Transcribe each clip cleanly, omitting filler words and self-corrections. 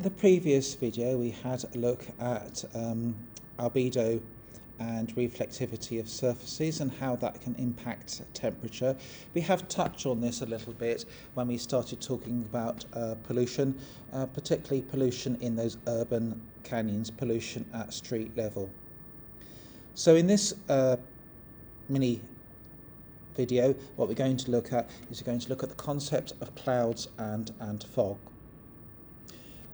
In the previous video we had a look at albedo and reflectivity of surfaces and how that can impact temperature. We have touched on this a little bit when we started talking about pollution, particularly pollution in those urban canyons, pollution at street level. So in this mini video, what we're going to look at is we're going to look at the concept of clouds and fog.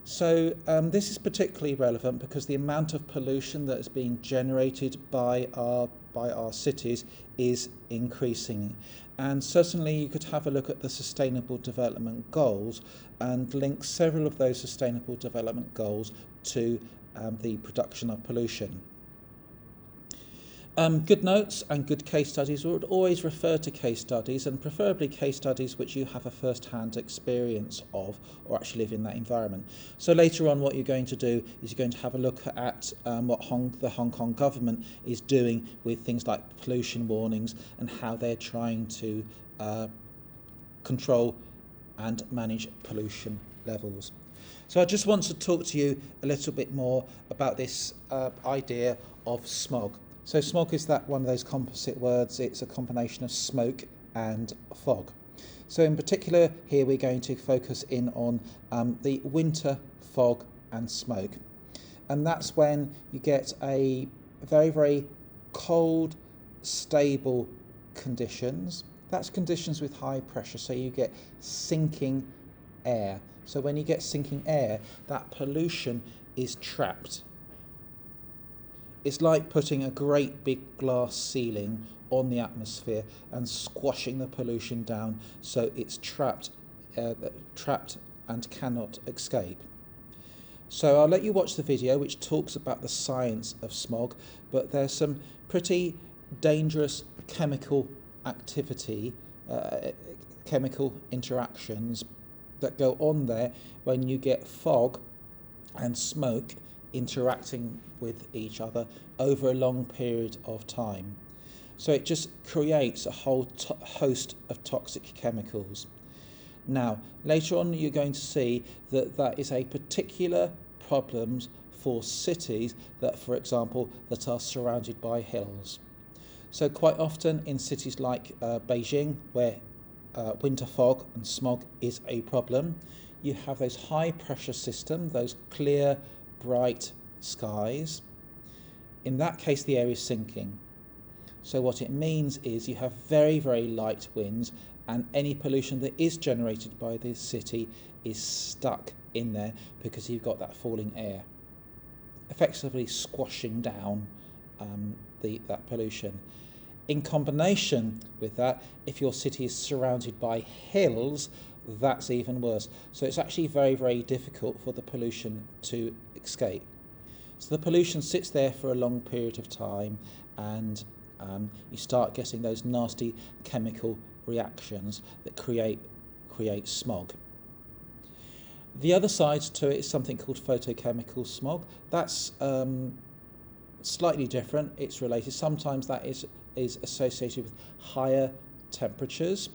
So this is particularly relevant because the amount of pollution that is being generated by our cities is increasing, and certainly you could have a look at the Sustainable Development Goals and link several of those Sustainable Development Goals to the production of pollution. Good notes and good case studies would always refer to case studies, and preferably case studies which you have a first-hand experience of or actually live in that environment. So later on what you're going to do is you're going to have a look at what the Hong Kong government is doing with things like pollution warnings and how they're trying to control and manage pollution levels. So I just want to talk to you a little bit more about this idea of smog. So smog is that one of those composite words. It's a combination of smoke and fog. So in particular here we're going to focus in on the winter fog and smoke. And that's when you get a very, very cold, stable conditions. That's conditions with high pressure, so you get sinking air. So when you get sinking air, that pollution is trapped. It's like putting a great big glass ceiling on the atmosphere and squashing the pollution down so it's trapped and cannot escape. So I'll let you watch the video which talks about the science of smog, but there's some pretty dangerous chemical activity, chemical interactions that go on there when you get fog and smoke interacting with each other over a long period of time. So it just creates a whole host of toxic chemicals. Now, later on you're going to see that that is a particular problem for cities that, for example, that are surrounded by hills. So quite often in cities like Beijing, where winter fog and smog is a problem, you have those high pressure systems, those clear bright skies. In that case the air is sinking. So what it means is you have very, very light winds, and any pollution that is generated by this city is stuck in there because you've got that falling air, effectively squashing down that pollution. In combination with that, if your city is surrounded by hills, that's even worse. So it's actually very, very difficult for the pollution to escape. So the pollution sits there for a long period of time, and you start getting those nasty chemical reactions that create smog. The other side to it is something called photochemical smog. That's slightly different. It's related. Sometimes that is associated with higher temperatures.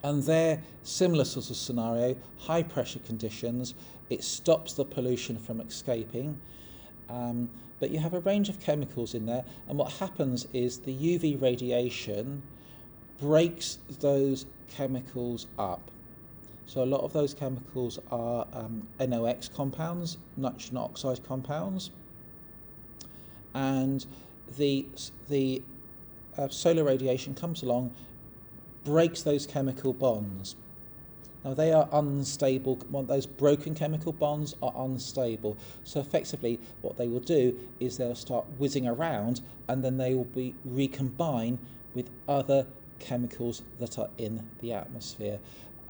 And they're similar sort of scenario, high pressure conditions. It stops the pollution from escaping, but you have a range of chemicals in there, and what happens is the UV radiation breaks those chemicals up. So a lot of those chemicals are NOx compounds, nitrogen oxide compounds, and the solar radiation comes along, breaks those chemical bonds. Now they are unstable. Those broken chemical bonds are unstable. So effectively what they will do is they'll start whizzing around, and then they will be recombine with other chemicals that are in the atmosphere.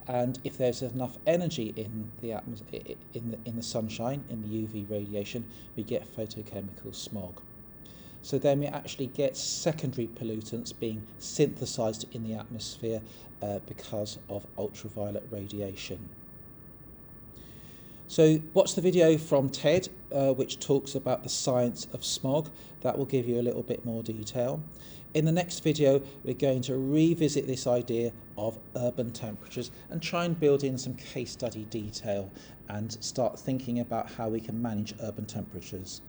And if there's enough energy in the atmosphere, in the sunshine, in the UV radiation, we get photochemical smog. So then we actually get secondary pollutants being synthesized in the atmosphere because of ultraviolet radiation. So watch the video from Ted, which talks about the science of smog. That will give you a little bit more detail. In the next video, we're going to revisit this idea of urban temperatures and try and build in some case study detail and start thinking about how we can manage urban temperatures.